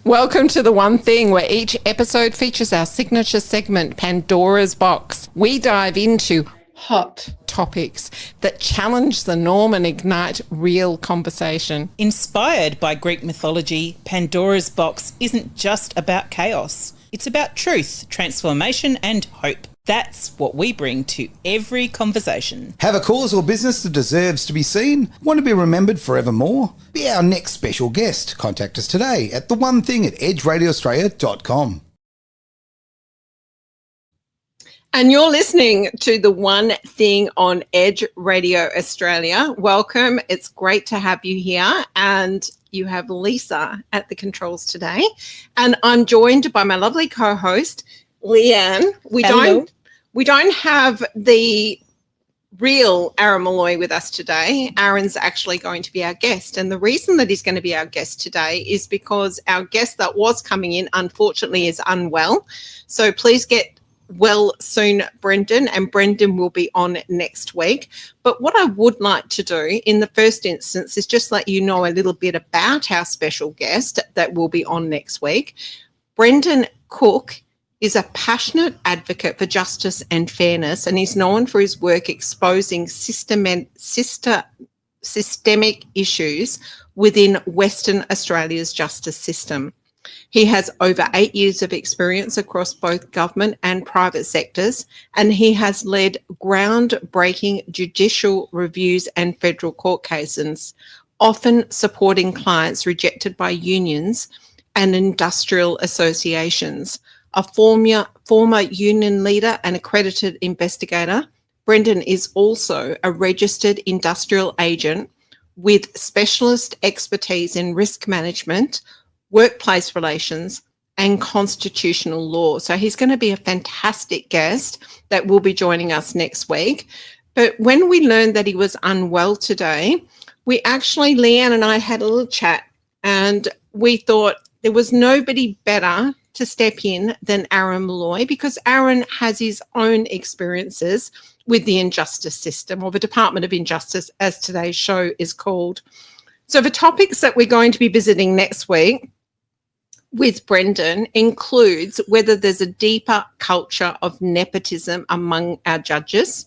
Welcome to The One Thing, where each episode features our signature segment, Pandora's Box. We dive into hot topics that challenge the norm and ignite real conversation. Inspired by Greek mythology, Pandora's Box isn't just about chaos. It's about truth, transformation and hope. That's what we bring to every conversation. Have a cause or business that deserves to be seen? Want to be remembered forevermore? Be our next special guest. Contact us today at theonething@edgeradioaustralia.com. And you're listening to The One Thing on Edge Radio Australia. Welcome. It's great to have you here. And you have Lisa at the controls today. And I'm joined by my lovely co-host, Leanne. We don't have the real Aaron Malloy with us today. Aaron's actually going to be our guest. And the reason that he's going to be our guest today is because our guest that was coming in, unfortunately, is unwell. So please get well soon, Brendon, and Brendon will be on next week. But what I would like to do in the first instance is just let you know a little bit about our special guest that will be on next week. Brendon Cooke is a passionate advocate for justice and fairness, and he's known for his work exposing systemic issues within Western Australia's justice system. He has over 8 years of experience across both government and private sectors, and he has led groundbreaking judicial reviews and federal court cases, often supporting clients rejected by unions and industrial associations. A former union leader and accredited investigator, Brendon is also a registered industrial agent with specialist expertise in risk management, workplace relations, and constitutional law. So he's going to be a fantastic guest that will be joining us next week. But when we learned that he was unwell today, Leanne and I had a little chat, and we thought there was nobody better to step in than Aaron Malloy, because Aaron has his own experiences with the injustice system, or the Department of Injustice, as today's show is called. So the topics that we're going to be visiting next week with Brendon includes whether there's a deeper culture of nepotism among our judges,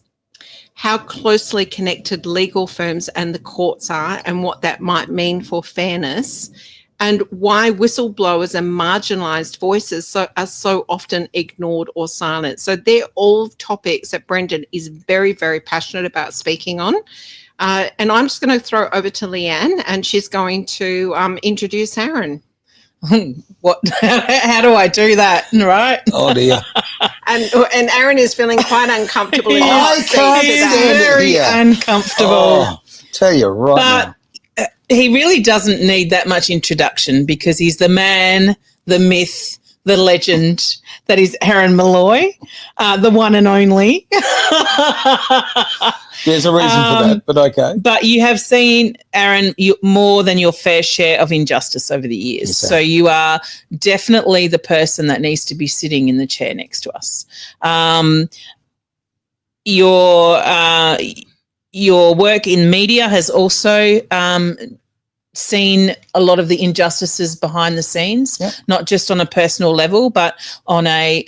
how closely connected legal firms and the courts are and what that might mean for fairness, and why whistleblowers and marginalised voices are so often ignored or silenced. So they're all topics that Brendon is very, very passionate about speaking on. And I'm just going to throw over to Leanne, and she's going to introduce Aaron. What? How do I do that? Right? Oh dear. And Aaron is feeling quite uncomfortable. I can't stand very it here. uncomfortable. Oh, tell you right now. He really doesn't need that much introduction, because he's the man, the myth, the legend that is Aaron Malloy, the one and only. There's a reason for that, but okay. But you have seen, Aaron, more than your fair share of injustice over the years. Yes, so you are definitely the person that needs to be sitting in the chair next to us. Your work in media has also seen a lot of the injustices behind the scenes, yep. Not just on a personal level, but on a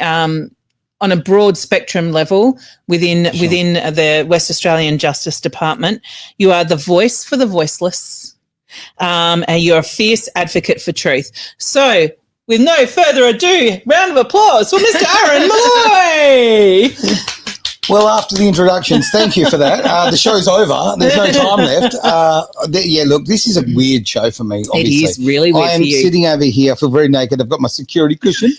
broad spectrum level within the West Australian Justice Department. You are the voice for the voiceless, and you're a fierce advocate for truth. So, with no further ado, round of applause for Mr. Aaron Malloy. Well, after the introductions, thank you for that. The show's over. There's no time left. Look, this is a weird show for me, obviously. It is really weird for you. I am sitting over here. I feel very naked. I've got my security cushion,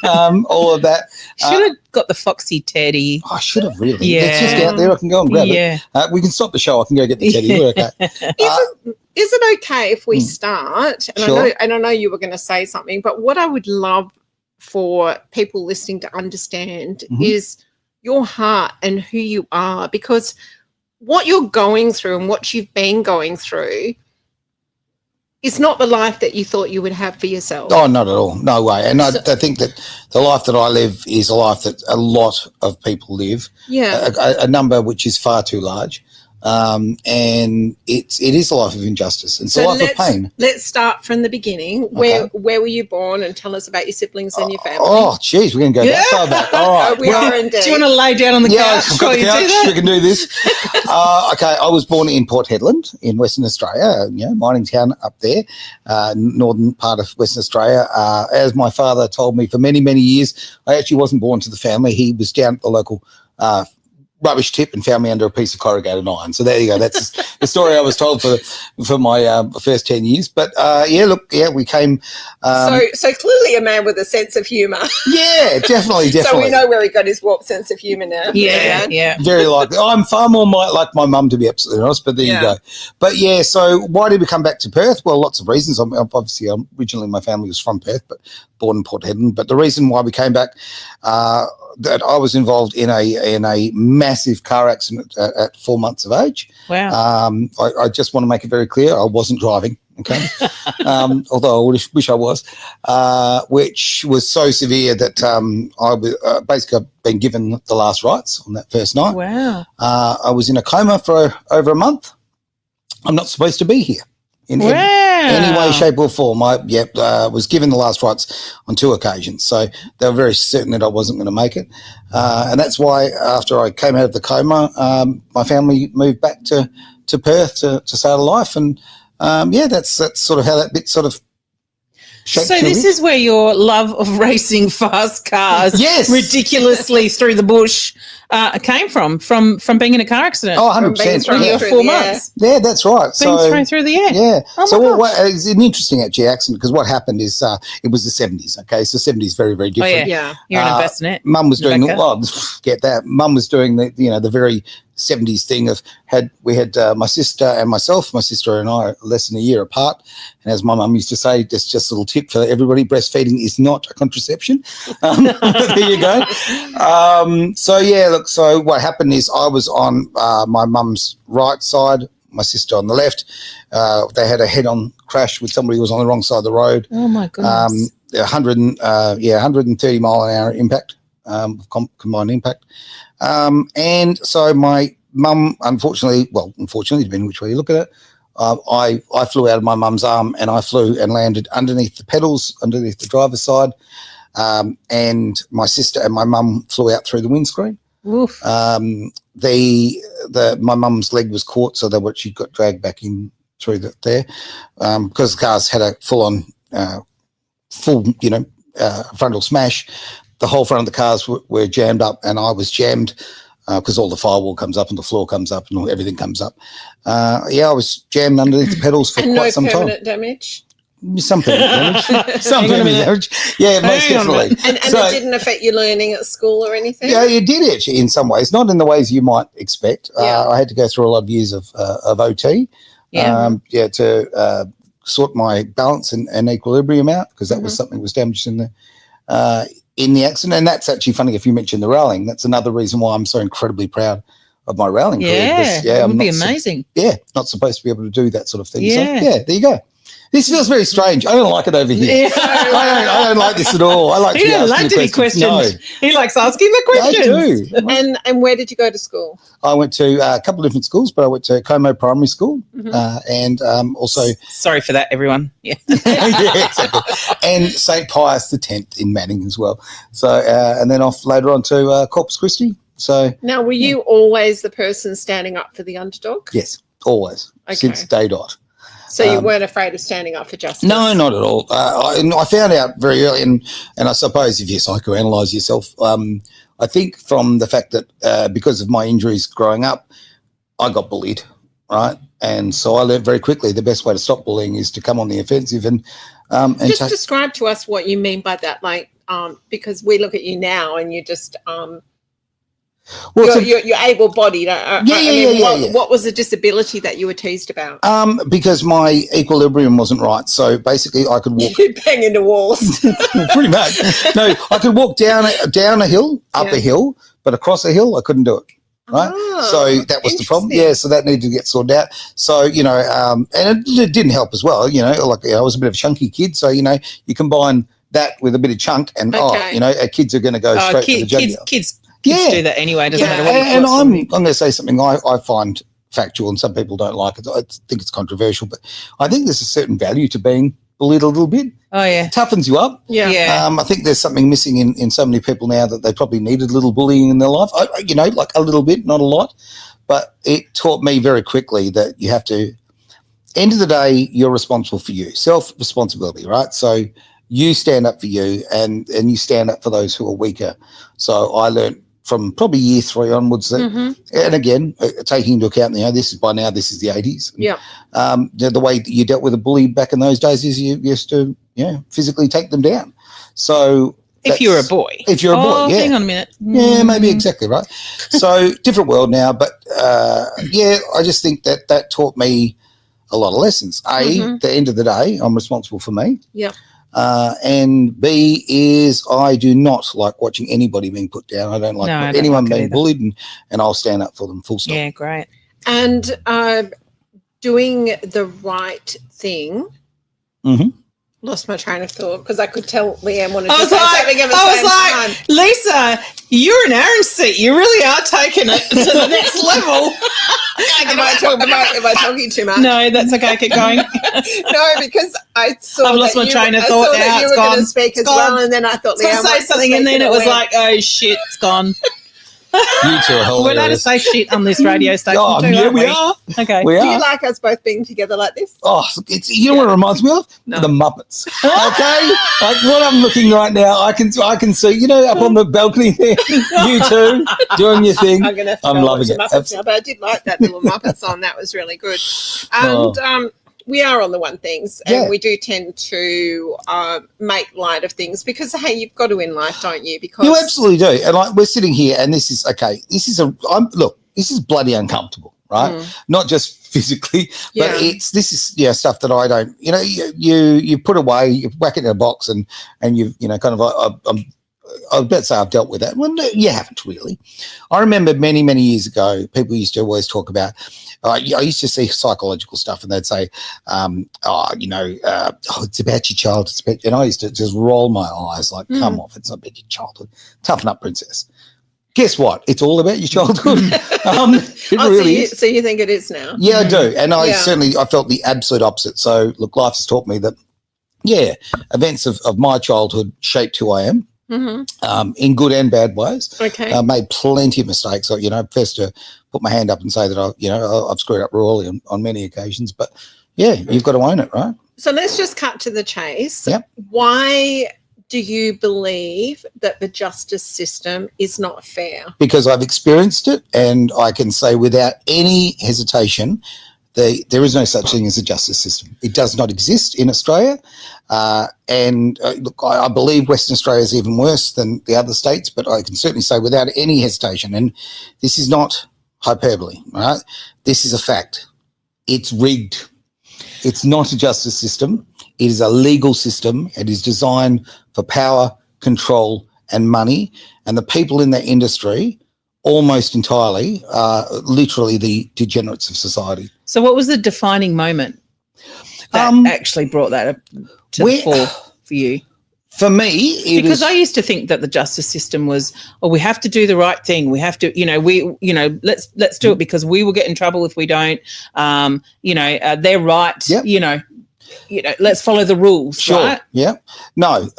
all of that. Should have got the foxy teddy. I should have really. Yeah. It's just out there. I can go and grab it. We can stop the show. I can go get the teddy. We're okay. Is it okay if we start? And sure. I know you were going to say something, but what I would love for people listening to understand is your heart and who you are, because what you're going through and what you've been going through is not the life that you thought you would have for yourself. Oh, not at all. No way. And I think that the life that I live is a life that a lot of people live. Yeah. A number which is far too large. And it is a life of injustice. It's a life of pain. Let's start from the beginning. Where were you born, and tell us about your siblings and your family? Oh, geez, we're going to go that far back. All right. We are indeed. Do you want to lay down on the couch I've got while the you couch. do that? We can do this. Okay, I was born in Port Hedland in Western Australia, mining town up there, northern part of Western Australia. As my father told me for many, many years, I actually wasn't born to the family. He was down at the local rubbish tip and found me under a piece of corrugated iron. So there you go. That's the story I was told for my first 10 years. But we came. So clearly a man with a sense of humour. Yeah, definitely. So we know where he got his warped sense of humour now. Yeah. Very likely. I'm far more like my mum, to be absolutely honest, but there you go. But yeah, so why did we come back to Perth? Well, lots of reasons. Obviously, originally my family was from Perth, but born in Port Hedland. But the reason why we came back, that I was involved in a massive car accident at 4 months of age. Wow. I just want to make it very clear, I wasn't driving. Okay. Although I wish I was, which was so severe that I was basically I've been given the last rites on that first night. Wow. I was in a coma for over a month. I'm not supposed to be here in any way, shape or form. I was given the last rites on 2 occasions. So they were very certain that I wasn't going to make it. And that's why after I came out of the coma, my family moved back to Perth to start a life. And that's sort of how that bit sort of shaped. So this is where your love of racing fast cars, ridiculously through the bush, came from being in a car accident. Oh, 100%. When you were 4 months. Yeah, that's right. Being thrown through the air. Yeah. Oh it's an interesting actually accident because what happened is it was the 70s. Okay, so 70s very, very different. Oh, yeah. You're in a bassinet. Mum was doing get that. Mum was doing the very 70s thing of we had my sister and myself. My sister and I are less than a year apart. And as my mum used to say, just a little tip for everybody: breastfeeding is not a contraception. There you go. So what happened is I was on my mum's right side, my sister on the left. They had a head-on crash with somebody who was on the wrong side of the road. Oh my goodness. 130 mile an hour impact, combined impact. And so my mum, unfortunately, depending which way you look at it, I flew out of my mum's arm and I flew and landed underneath the pedals, underneath the driver's side. And my sister and my mum flew out through the windscreen. Oof. My mum's leg was caught, so she got dragged back in through there because the cars had a full frontal smash. The whole front of the cars were jammed up, and I was jammed because all the firewall comes up and the floor comes up and everything comes up. I was jammed underneath the pedals for quite some time. No permanent damage? Some permanent damage. Some permanent damage. Yeah, most definitely. And it didn't affect your learning at school or anything? Yeah, it did actually in some ways, not in the ways you might expect. I had to go through a lot of years of OT to sort my balance and equilibrium out because that was something that was damaged in the accident. And that's actually funny if you mentioned the railing. That's another reason why I'm so incredibly proud of my railing career. It would be amazing. Not supposed to be able to do that sort of thing. Yeah. So, there you go. This feels very strange. I don't like it over here. Yeah. I don't like this at all. I like to be asking the questions. No. He likes asking the questions. I do. And where did you go to school? I went to a couple of different schools, but I went to Como Primary School and also... Sorry for that, everyone. Yeah. Yeah, exactly. And St. Pius X in Manning as well. So, and then off later on to Corpus Christi. So now, were you always the person standing up for the underdog? Yes, always, since day dot. So you weren't afraid of standing up for justice? No, not at all. I found out very early, and I suppose if you psychoanalyse yourself, I think from the fact that because of my injuries growing up, I got bullied, right? And so I learned very quickly the best way to stop bullying is to come on the offensive and just describe to us what you mean by that, like because we look at you now and you just you're able-bodied. What was the disability that you were teased about? Because my equilibrium wasn't right. So basically, I could walk. You bang into walls. Pretty much. No, I could walk down a hill, up a hill, but across a hill, I couldn't do it. Right. So that was the problem. Yeah. So that needed to get sorted out. So, and it didn't help as well. I was a bit of a chunky kid. So, you combine that with a bit of chunk and, kids are going to go straight to the jugular. Kids do that anyway. Doesn't matter what. And I'm going to say something I find factual and some people don't like it. I think it's controversial, but I think there's a certain value to being bullied a little bit. Oh, yeah. It toughens you up. Yeah. I think there's something missing in so many people now that they probably needed a little bullying in their life, like a little bit, not a lot. But it taught me very quickly that you have to, end of the day, you're responsible for you. Self-responsibility, right? So you stand up for you and you stand up for those who are weaker. So I learned from probably year 3 onwards that, and again, taking into account, this is the 80s. Yeah. The way that you dealt with a bully back in those days is you used to, physically take them down. So if you're a boy. If you're a boy, yeah. Hang on a minute. Yeah, maybe exactly right. So different world now, but I just think that taught me a lot of lessons. At the end of the day, I'm responsible for me. Yeah. And B is I do not like watching anybody being put down. I don't like anyone being bullied, and I'll stand up for them, full stop. Yeah, great. And doing the right thing. Lost my train of thought because I could tell Leanne wanted to say something at the same time. Lisa, you're an Aaron seat. You really are taking it to the next level. Am I talking too much? No, that's okay. Keep going. No, because I saw I've lost my train of thought now. You were going to speak as well, and then I thought Leanne say something, and then it was like, oh shit, it's gone. You two are hilarious. We're allowed to say shit on this radio station too, yeah, aren't we are. Okay. We are. Do you like us both being together like this? Oh, it's what it reminds me of? No. The Muppets. Okay? Like what I'm looking right now, I can see, up on the balcony there, you two doing your thing. I'm gonna have to I'm loving it. Muppets now, but I did like that little Muppet song. That was really good. And we are on the one things, and we do tend to make light of things because, hey, you've got to win life, don't you? Because you absolutely do. And we're sitting here, and this is okay. This is bloody uncomfortable, right? Not just physically, but this is stuff that I don't. You put away, you whack it in a box, and you kind of I would say I've dealt with that. Well, no, you haven't really. I remember many, many years ago, people used to always talk about. I used to see psychological stuff, and they'd say, it's about your childhood. And I used to just roll my eyes like, come off, it's not about your childhood. Toughen up, princess. Guess what? It's all about your childhood. It really is. So you think it is now? Yeah, I do. And I felt the absolute opposite. So, look, life has taught me that, events of my childhood shaped who I am. In good and bad ways. Okay. I made plenty of mistakes. First to put my hand up and say that I've screwed up royally on many occasions. But you've got to own it, right? So let's just cut to the chase. Yep. Why do you believe that the justice system is not fair? Because I've experienced it, and I can say without any hesitation, there is no such thing as a justice system. It does not exist in Australia. Look, I believe Western Australia is even worse than the other states, but I can certainly say without any hesitation, and this is not hyperbole, right? This is a fact. It's rigged. It's not a justice system. It is a legal system. It is designed for power, control, and money. And the people in that industry almost entirely are literally the degenerates of society. So what was the defining moment that actually brought that to the fore for you? For me, because I used to think that the justice system was, we have to do the right thing. We have to, let's do it because we will get in trouble if we don't. They're right. Yep. Let's follow the rules. Sure. Right? Yeah. No.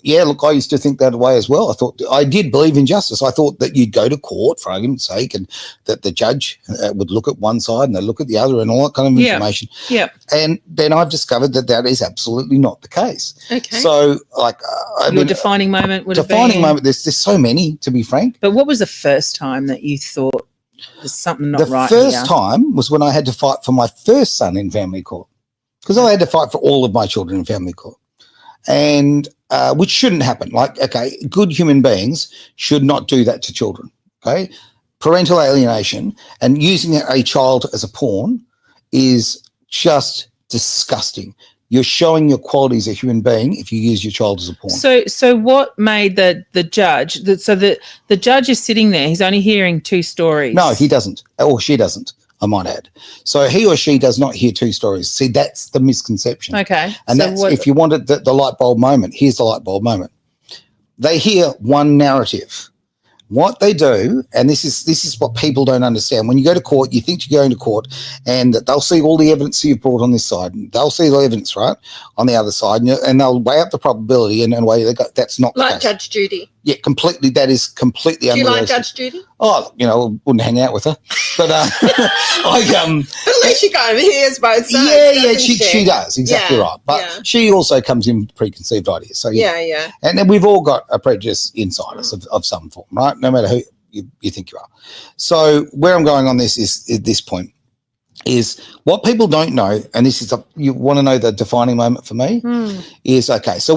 Look, I used to think that way as well. I did believe in justice. I thought that you'd go to court, for argument's sake, and that the judge would look at one side and they'd look at the other and all that kind of information. Yeah. And then I've discovered that is absolutely not the case. Okay. So, your defining moment would have been? Defining moment, there's so many, to be frank. But what was the first time that you thought there's something not right here? The first time was when I had to fight for my first son in family court. Because I had to fight for all of my children in family court, and which shouldn't happen. Good human beings should not do that to children, okay? Parental alienation and using a child as a pawn is just disgusting. You're showing your quality as a human being if you use your child as a pawn. So what made the judge, the judge is sitting there, he's only hearing two stories. No, he doesn't, or she doesn't. I might add. So he or she does not hear two stories. See, that's the misconception. Okay. And if you wanted the light bulb moment, here's the light bulb moment. They hear one narrative. What they do, and this is what people don't understand. When you go to court, you think you're going to court, and they'll see all the evidence you've brought on this side, and they'll see the evidence right on the other side, and they'll weigh up the probability, and in a way they go, that's not like the case. Judge Judy. Yeah, completely. That is completely unrealistic. Do you like unrealistic. Judge Judy? Oh, wouldn't hang out with her, but At least she kind of hears both sides. Yeah, she does exactly right. But she also comes in with preconceived ideas. So yeah. And then we've all got a prejudice inside us of some form, right? No matter who you think you are. So where I'm going on this is at this point is what people don't know, and this is you want to know the defining moment for me is okay. So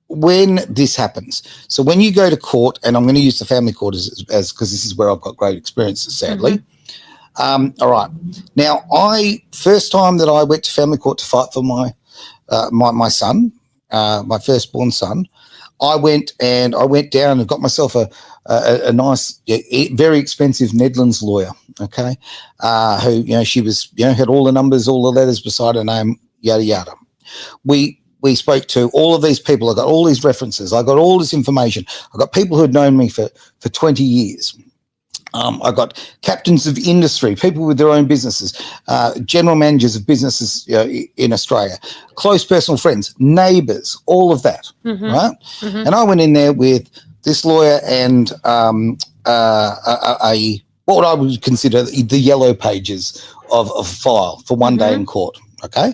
when this happens, so when you go to court, and I'm going to use the family court as because this is where I've got great experiences, sadly. All right. Now, first time that I went to family court to fight for my son, my firstborn son, I went down and got myself a nice, very expensive Nedlands lawyer, okay, who, she was, had all the numbers, all the letters beside her name, yada, yada. We spoke to all of these people. I got all these references. I got all this information. I got people who had known me for 20 years. I got captains of industry, people with their own businesses, general managers of businesses in Australia, close personal friends, neighbours, all of that, right? And I went in there with this lawyer and what I would consider the yellow pages of a file for one day in court, okay?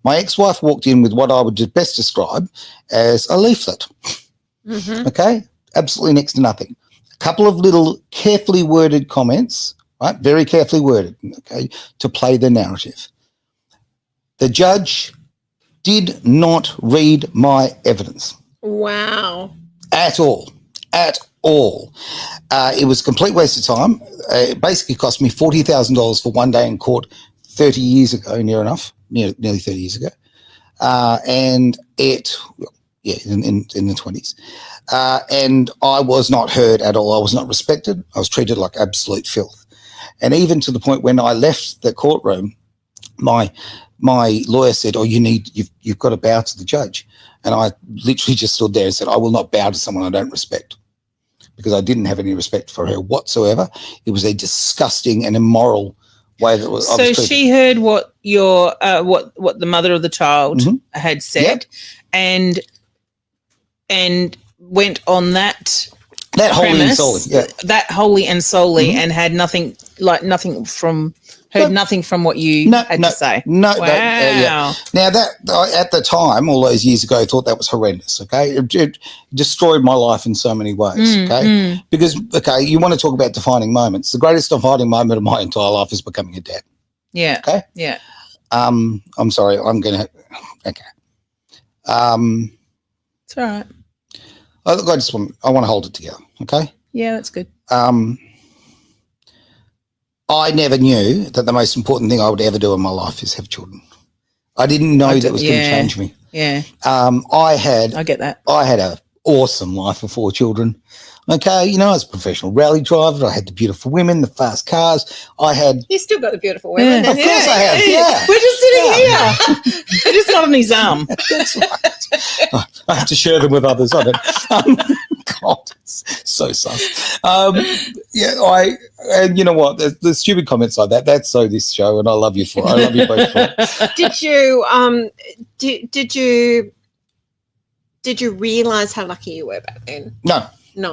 My ex-wife walked in with what I would best describe as a leaflet, okay? Absolutely next to nothing. Couple of little carefully worded comments, right? Very carefully worded, okay, to play the narrative. The judge did not read my evidence. Wow. At all. It was a complete waste of time. It basically cost me $40,000 for one day in court 30 years ago, nearly 30 years ago. And it... in the 20s. And I was not heard at all. I was not respected. I was treated like absolute filth. And even to the point when I left the courtroom, my lawyer said, you've got to bow to the judge. And I literally just stood there and said, I will not bow to someone I don't respect, because I didn't have any respect for her whatsoever. It was a disgusting and immoral way that was. So she heard what your what the mother of the child had said, and went on that wholly and solely, that wholly and solely, and had nothing from what you had to say. No, wow. Now that at the time, all those years ago, I thought that was horrendous. Okay, it destroyed my life in so many ways. Because you want to talk about defining moments. The greatest defining moment of my entire life is becoming a dad. Yeah. Okay. Yeah. I'm sorry. I'm gonna. Okay. It's all right. I want to hold it together. Okay. Yeah, that's good. I never knew that the most important thing I would ever do in my life is have children. I didn't know that was going to change me. Yeah. I get that. I had an awesome life of 4 children. Okay, I was a professional rally driver. I had the beautiful women, the fast cars. You still got the beautiful women. Of course I have, yeah. We're just sitting here. We're just not on his arm. That's right. I have to share them with others. I don't. God, it's so sus. And you know what? The stupid comments like that, that's so this show, and I love you for it. I love you both for it. Did you realise how lucky you were back then? No,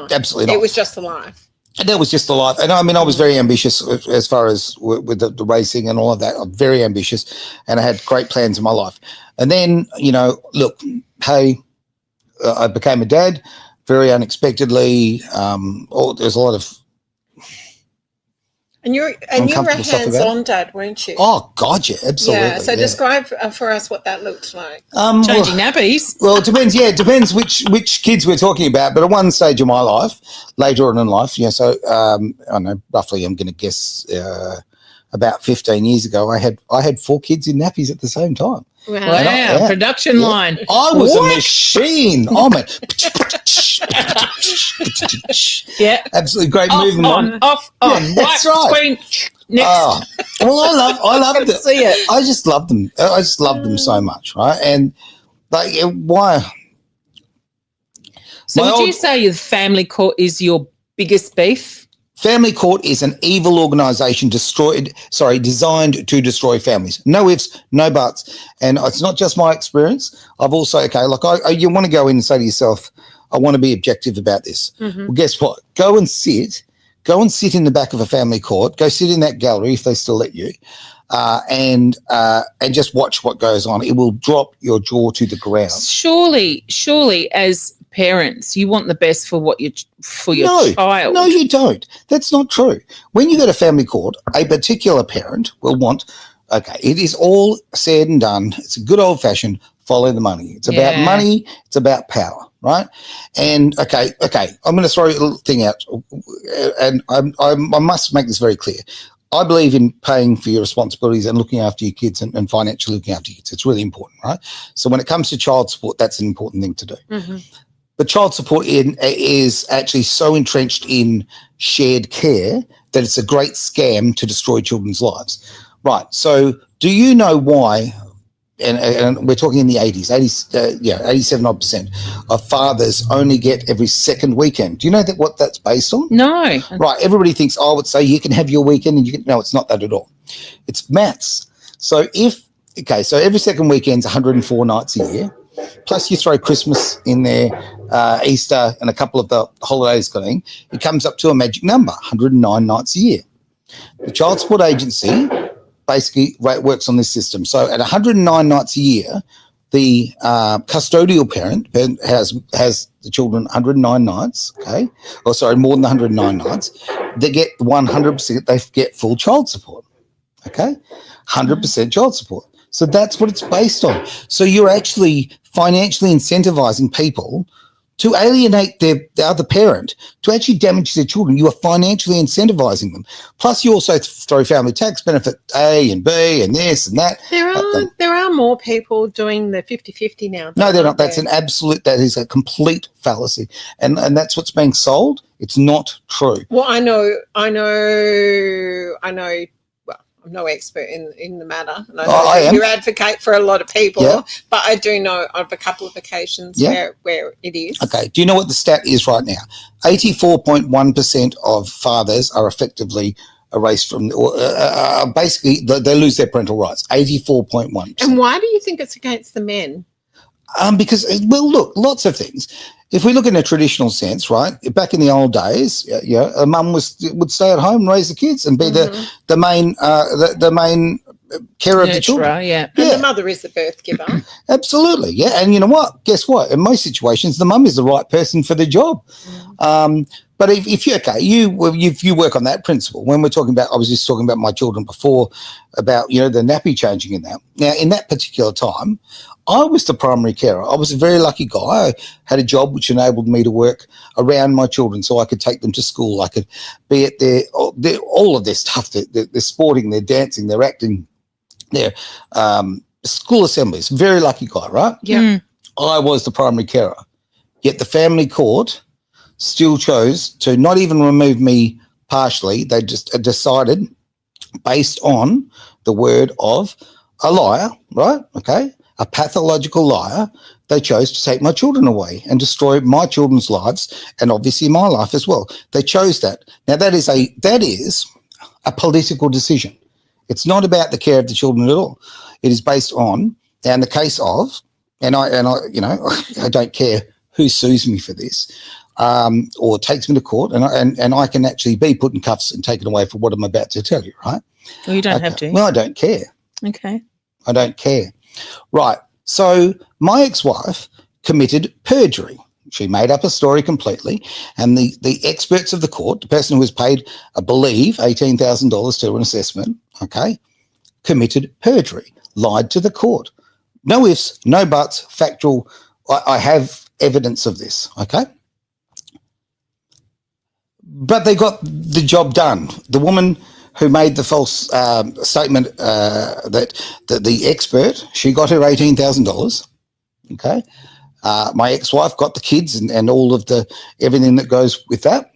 absolutely not. It was just the life. That was just the life. And I mean, I was very ambitious as far as with the racing and all of that. I'm very ambitious, and I had great plans in my life. And then, look, hey, I became a dad very unexpectedly. There's a lot of And you were a hands-on dad, weren't you? Oh, God, yeah, absolutely. Yeah, so describe for us what that looked like. Changing nappies. Well, it depends. Yeah, it depends which kids we're talking about. But at one stage of my life, later on in life, so I don't know, roughly, I'm going to guess about 15 years ago, I had 4 kids in nappies at the same time. Wow, production line. I was a machine. Oh, man. Yeah. Absolutely great movement. Off, on. Yeah, that's right. Screen. Next. Oh, well, I loved it. See it. I just loved them. I just loved them so much, right? And why? So would you say your family court is your biggest beef? Family court is an evil organisation designed to destroy families. No ifs, no buts. And it's not just my experience. I've also, you want to go in and say to yourself, I want to be objective about this. Well, guess what? Go and sit in the back of a family court. Go sit in that gallery if they still let you, and just watch what goes on. It will drop your jaw to the ground. Surely, as parents, you want the best for your child. No, you don't. That's not true. When you go to family court, a particular parent will want, it is all said and done. It's a good old-fashioned follow the money. It's about money. It's about power, right? And, I'm going to throw a little thing out, and I must make this very clear. I believe in paying for your responsibilities and looking after your kids and financially looking after your kids. It's really important, right? So when it comes to child support, that's an important thing to do. But child support is actually so entrenched in shared care that it's a great scam to destroy children's lives. Right. So do you know why, and we're talking in the 87% of fathers only get every second weekend. Do you know what that's based on? No. Right. Everybody thinks, it's so you can have your weekend and no, it's not that at all. It's maths. So so every second weekend's 104 nights a year. Plus you throw Christmas in there, Easter and a couple of the holidays going, it comes up to a magic number, 109 nights a year. The Child Support Agency basically works on this system. So at 109 nights a year, the custodial parent has the children 109 nights, more than 109 nights. They get 100%, they get full child support, 100% child support. So that's what it's based on. So you're actually financially incentivizing people to alienate the other parent, to actually damage their children. You are financially incentivizing them. Plus, you also throw family tax benefit A and B and this and that. There are more people doing the 50-50 now. No, they're not. That is a complete fallacy. And that's what's being sold. It's not true. Well, I know. I'm no expert in the matter. And I know you advocate for a lot of people, but I do know of a couple of occasions where it is. Okay. Do you know what the stat is right now? 84.1% of fathers are effectively erased from, basically they lose their parental rights, 84.1%. And why do you think it's against the men? Because, look, lots of things. If we look in a traditional sense, right, back in the old days, a mum would stay at home and raise the kids and be the main carer of the children. And the mother is the birth giver. Absolutely, yeah. And you know what? Guess what? In most situations, the mum is the right person for the job. But if you work on that principle, when we're talking about, I was just talking about my children before, about the nappy changing in that. Now, in that particular time, I was the primary carer. I was a very lucky guy. I had a job which enabled me to work around my children so I could take them to school. I could be at all of their stuff, their sporting, their dancing, their acting, their school assemblies. Very lucky guy, right? Yeah. I was the primary carer. Yet the family court still chose to not even remove me partially. They just decided, based on the word of a liar, right? Okay. A pathological liar, they chose to take my children away and destroy my children's lives and obviously my life as well. They chose that. Now that is a political decision. It's not about the care of the children at all. It is based on, in the case of, and I I don't care who sues me for this, or takes me to court, and I can actually be put in cuffs and taken away for what I'm about to tell you, right? Well, you don't have to. Well, I don't care. Okay. I don't care. Right. So my ex-wife committed perjury. She made up a story completely, and the experts of the court, the person who was paid, I believe, $18,000 to an assessment, committed perjury, lied to the court. No ifs, no buts, factual. I have evidence of this, But they got the job done. The woman who made the false statement that the expert, she got her $18,000, my ex-wife got the kids and all of everything that goes with that,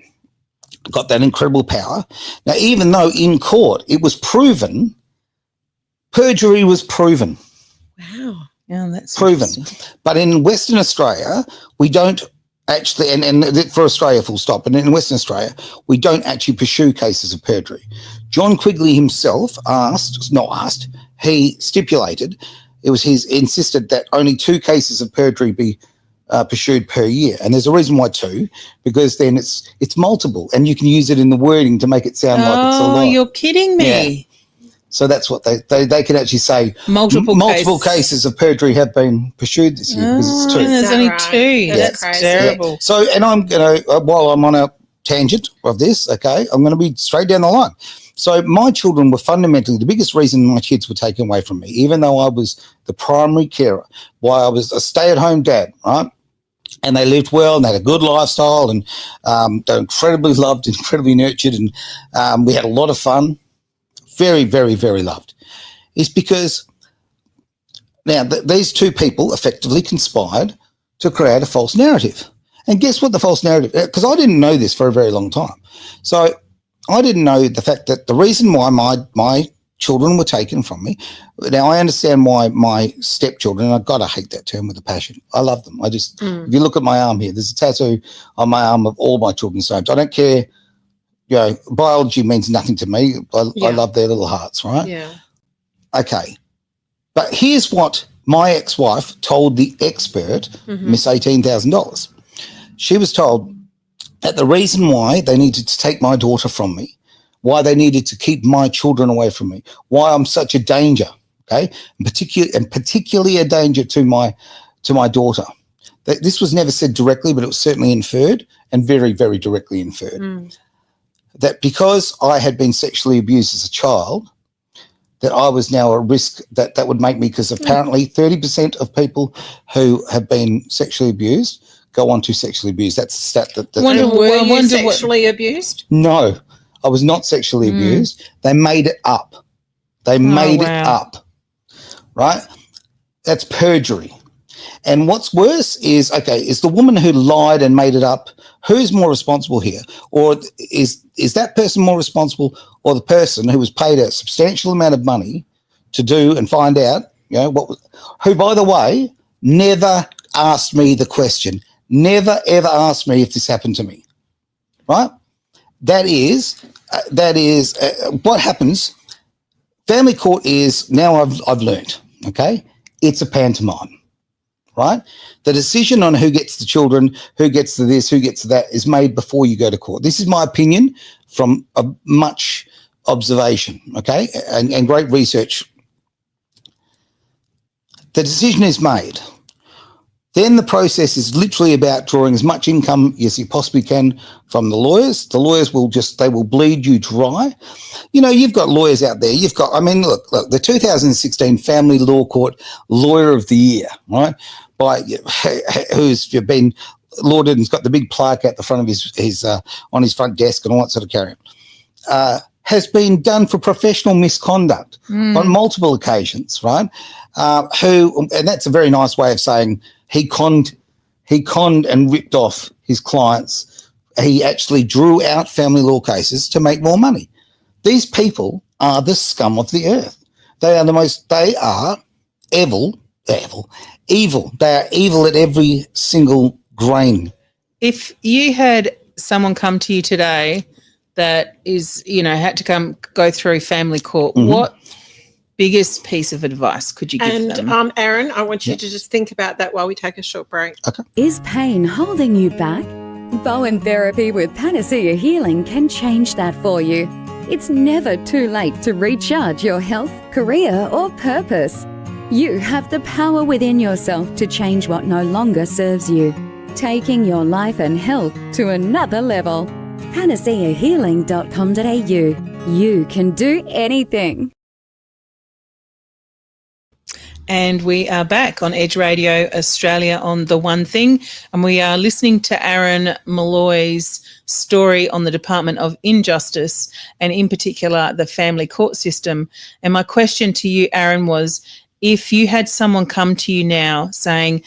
got that incredible power. Now, even though in court it was proven, perjury was proven. Wow. Yeah, that's proven. But in Western Australia, we don't actually, and for Australia, full stop, and in Western Australia, we don't actually pursue cases of perjury. John Quigley himself he stipulated, insisted that only 2 cases of perjury be pursued per year. And there's a reason why 2, because then it's multiple, and you can use it in the wording to make it sound like it's a lot. Oh, you're kidding me. Yeah. So that's what they can actually say. Multiple cases of perjury have been pursued this year because it's 2. And there's only 2. That's crazy. terrible. Yeah. So, and I'm going to, while I'm on a tangent of this, okay, I'm going to be straight down the line. So my children were fundamentally the biggest reason my kids were taken away from me, even though I was the primary carer, why I was a stay-at-home dad, right? And they lived well and they had a good lifestyle, and they were incredibly loved, incredibly nurtured, and we had a lot of fun. Very, very, very loved. Is because now these 2 people effectively conspired to create a false narrative. And guess what the false narrative, because I didn't know this for a very long time. So I didn't know the fact that the reason why my children were taken from me. Now I understand why my stepchildren, and I've got to hate that term with a passion. I love them. If you look at my arm here, there's a tattoo on my arm of all my children's names. I don't care. Biology means nothing to me. I love their little hearts, right? Yeah. Okay. But here's what my ex-wife told the expert, Miss $18,000. She was told that the reason why they needed to take my daughter from me, why they needed to keep my children away from me, why I'm such a danger, okay, and particularly a danger to my daughter. This was never said directly, but it was certainly inferred, and very, very directly inferred. That because I had been sexually abused as a child, that I was now a risk that would make me, because apparently 30% of people who have been sexually abused go on to sexually abuse. That's a stat that... Were you sexually abused? No, I was not sexually abused. They made it up. They made it up, right? That's perjury. And what's worse is the woman who lied and made it up, who's more responsible here? Or is that person more responsible, or the person who was paid a substantial amount of money to do and find out, who, by the way, never asked me the question, never, ever asked me if this happened to me, right? That is what happens. Family court is, now I've learned, okay, it's a pantomime. Right? The decision on who gets the children, who gets to this, who gets to that is made before you go to court. This is my opinion from much observation, okay, and great research. The decision is made. Then the process is literally about drawing as much income as you possibly can from the lawyers. The lawyers will bleed you dry. You've got lawyers out there. Look, the 2016 Family Law Court Lawyer of the Year, right? Who's been lauded and's got the big plaque at the front of his on his front desk and all that sort of carry on, has been done for professional misconduct on multiple occasions, right? And that's a very nice way of saying he conned and ripped off his clients. He actually drew out family law cases to make more money. These people are the scum of the earth. They are evil. They are evil at every single grain. If you had someone come to you today that is, had to go through family court, what biggest piece of advice could you give them? And Aaron, I want you to just think about that while we take a short break. Okay. Is pain holding you back? Bowen Therapy with Panacea Healing can change that for you. It's never too late to recharge your health, career, or purpose. You have the power within yourself to change what no longer serves you, taking your life and health to another level. panaceahealing.com.au. You can do anything. And we are back on Edge Radio Australia on The One Thing, and we are listening to Aaron Malloy's story on the Department of Injustice, and in particular the family court system. And my question to you, Aaron, was, if you had someone come to you now saying,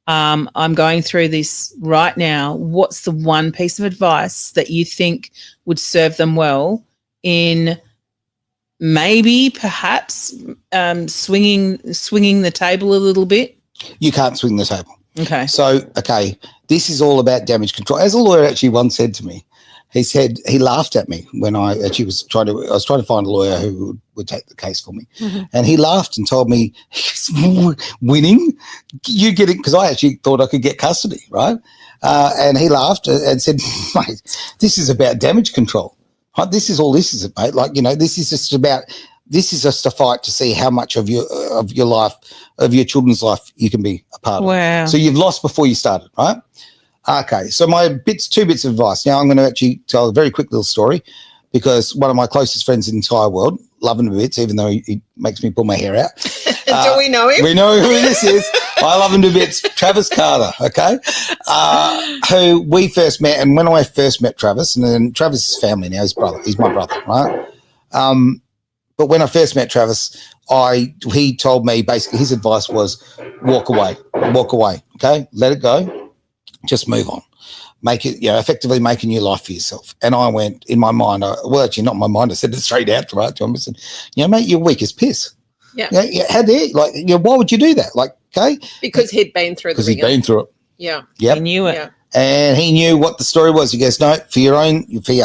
I'm going through this right now, what's the one piece of advice that you think would serve them well in perhaps swinging the table a little bit? You can't swing the table. Okay. So, this is all about damage control. As a lawyer actually once said to me, he said he laughed at me when I actually was trying to find a lawyer who would take the case for me, and he laughed and told me, "Winning, you get it," because I actually thought I could get custody, right? And he laughed and said, "Mate, this is about damage control. Right? This is all this is about. Like, you know, this is just a fight to see how much of your life, of your children's life, you can be a part of. Wow. So you've lost before you started, right?" Okay, so two bits of advice. Now I'm going to actually tell a very quick little story, because one of my closest friends in the entire world, love him to bits, even though he makes me pull my hair out. Do we know him? We know who this is. I love him to bits. Travis Carter, okay, who we first met. And when I first met Travis, and then Travis' family now, he's my brother, right? But when I first met Travis, he told me basically his advice was walk away, okay, let it go. Just move on. Make it, effectively make a new life for yourself. And I went in my mind, actually not in my mind, I said it straight out, right, to him. I said, mate, you're weak as piss. Yeah. How dare you? Why would you do that? Like, okay. Because he'd been through Because he'd been through it. Yeah. Yep. He knew it. Yeah. And he knew what the story was. He goes, no, for your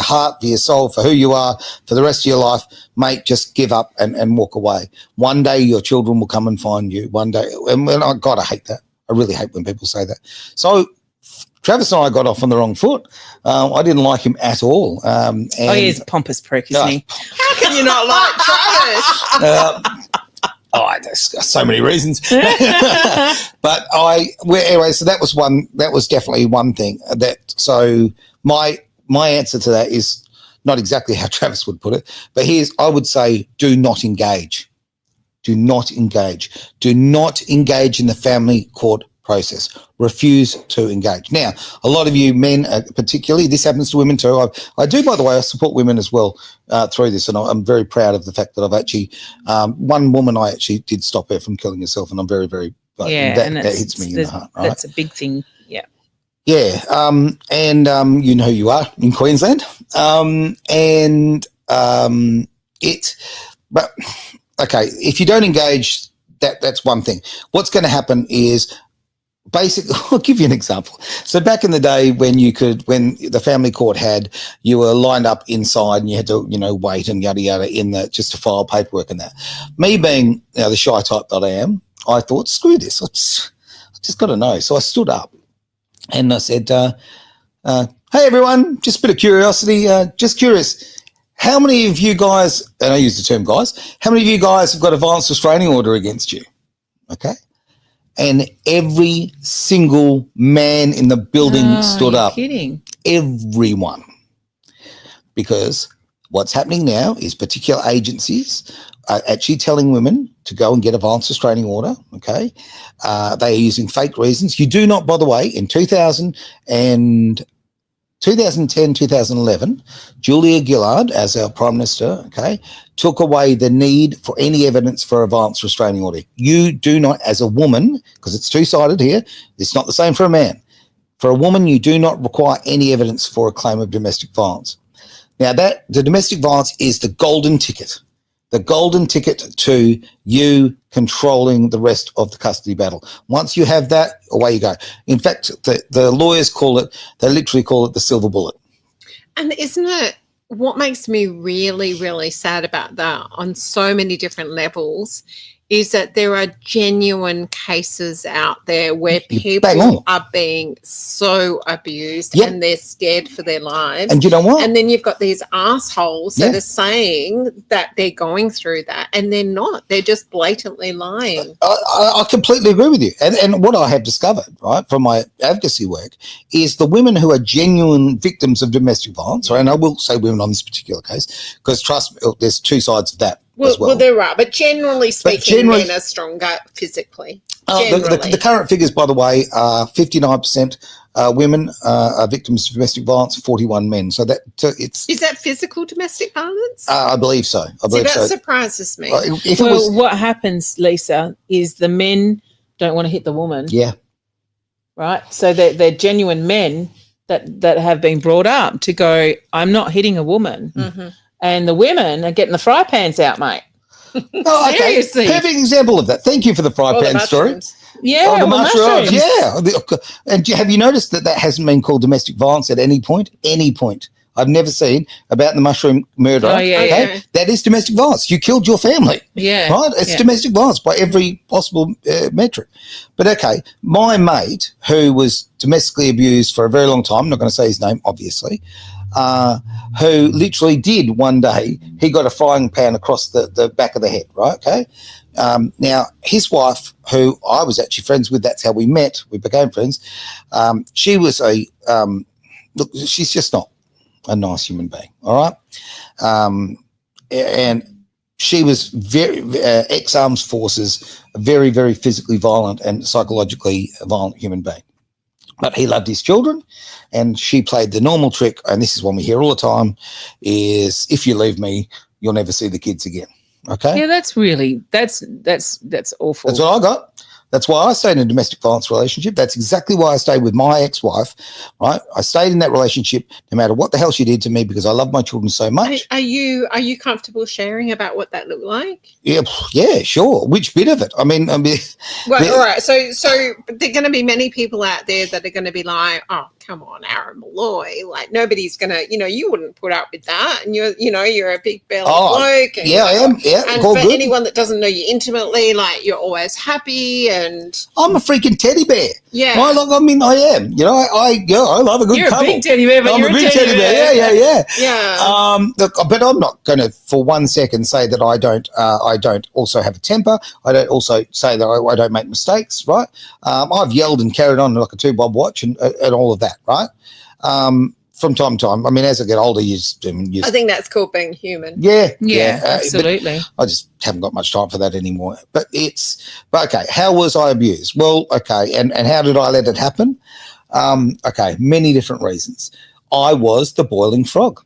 heart, for your soul, for who you are, for the rest of your life, mate, just give up and walk away. One day your children will come and find you. One day. And God, I hate that. I really hate when people say that. So Travis and I got off on the wrong foot. I didn't like him at all. He's a pompous prick, isn't he? How can you not like Travis? There's so many reasons. But anyway, so that was definitely one thing. So my answer to that is not exactly how Travis would put it, but I would say, do not engage. Do not engage. Do not engage in the family court process. Refuse to engage. Now, a lot of you men, particularly, this happens to women too. I do, by the way, I support women as well through this, and I'm very proud of the fact that I've actually, one woman I actually did stop her from killing herself, and I'm very, very, that hits me in the heart. Right? That's a big thing, yeah. Yeah, and you know who you are in Queensland, but okay, if you don't engage, that's one thing. What's going to happen is, basically, I'll give you an example. So back in the day when the family court you were lined up inside and you had to, wait and yada yada just to file paperwork and that. Me being the shy type that I am, I thought, screw this. I just got to know. So I stood up and I said, hey everyone, just a bit of curiosity, just curious. How many of you guys, and I use the term guys, how many of you guys have got a violence restraining order against you? Okay. And every single man in the building stood up. Kidding. Everyone. Because what's happening now is particular agencies are actually telling women to go and get a violence restraining order, okay? They are using fake reasons. You do not, by the way, in 2010, 2011, Julia Gillard, as our Prime Minister, okay, took away the need for any evidence for a violence restraining order. You do not, as a woman, because it's two-sided here, it's not the same for a man. For a woman, you do not require any evidence for a claim of domestic violence. Now, the domestic violence is the golden ticket to you controlling the rest of the custody battle. Once you have that, away you go. In fact, the lawyers they literally call it the silver bullet. And isn't it what makes me really, really sad about that on so many different levels is that there are genuine cases out there where people are being so abused and they're scared for their lives. And you know what? And then you've got these assholes that are saying that they're going through that and they're not. They're just blatantly lying. I completely agree with you. And what I have discovered, right, from my advocacy work is the women who are genuine victims of domestic violence, and I will say women on this particular case, because trust me, there's two sides of that. Well, there are, but generally speaking, men are stronger physically. The current figures, by the way, are 59% women are victims of domestic violence, 41 men. So is that physical domestic violence? I believe so. That surprises me. What happens, Lisa, is the men don't want to hit the woman. Yeah. Right. So they're genuine men that have been brought up to go, I'm not hitting a woman. Mm-hmm. And the women are getting the fry pans out, mate. Oh, okay. Seriously. Perfect example of that. Thank you for the fry pan story. Yeah, Oh, the well, mushrooms. mushrooms. Yeah. And have you noticed that hasn't been called domestic violence at any point? Any point. I've never seen about the mushroom murder. Oh, yeah, okay? yeah. That is domestic violence. You killed your family. Yeah. Right? It's yeah. domestic violence by every possible metric. But okay, my mate, who was domestically abused for a very long time, I'm not going to say his name, obviously, who literally did one day, he got a frying pan across the back of the head, right? Okay. Now, his wife, who I was actually friends with, that's how we met, we became friends, she was look, she's just not a nice human being, all right? And she was very ex-armed forces, a very, very physically violent and psychologically violent human being. But he loved his children, and she played the normal trick, and this is one we hear all the time, is if you leave me, you'll never see the kids again. Okay? Yeah, that's really that's awful. That's what I got. That's why I stayed in a domestic violence relationship. That's exactly why I stayed with my ex-wife, right? I stayed in that relationship no matter what the hell she did to me because I love my children so much. Are you comfortable sharing about what that looked like? Yeah, sure. Which bit of it? I mean, Well, all right. So there are going to be many people out there that are going to be like, oh, come on, Aaron Malloy. Like, nobody's going to, you wouldn't put up with that. And you're a big belly bloke. And, yeah, I am. Yeah, and for anyone that doesn't know you intimately, like, you're always happy and I'm a freaking teddy bear. Yeah. I am. I love a good You're cuddle. a big teddy bear, but I'm you're a big teddy bear. Yeah. Look, but I'm not going to for 1 second say that I don't also have a temper. I don't also say that I don't make mistakes, right? I've yelled and carried on like a 2-bob watch and all of that, right? From time to time. I mean, as I get older, I think that's called being human. Yeah, absolutely. I just haven't got much time for that anymore. But okay, how was I abused? Well, okay, and how did I let it happen? Okay, many different reasons. I was the boiling frog.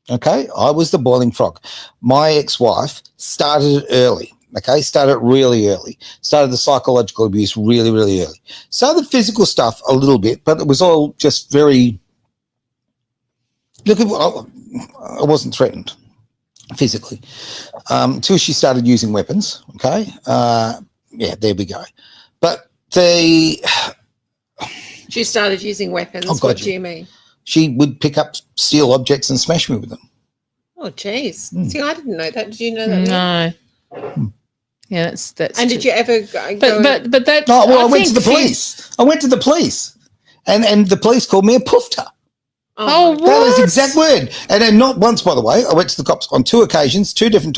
Okay, I was the boiling frog. My ex-wife started it early. Okay, started really early. Started the psychological abuse really, really early. Started the physical stuff a little bit, but it was all just very. Look, I wasn't threatened physically until she started using weapons. Okay, there we go. But she started using weapons. What do you mean? She would pick up steel objects and smash me with them. Oh, geez. See, I didn't know that. Did you know that? No. Yeah, that's. And did you ever go? But that. No, well, I went to the police. I went to the police, and the police called me a poofter. Oh, what? That was the exact word. And then not once, by the way. I went to the cops on 2 occasions, 2 different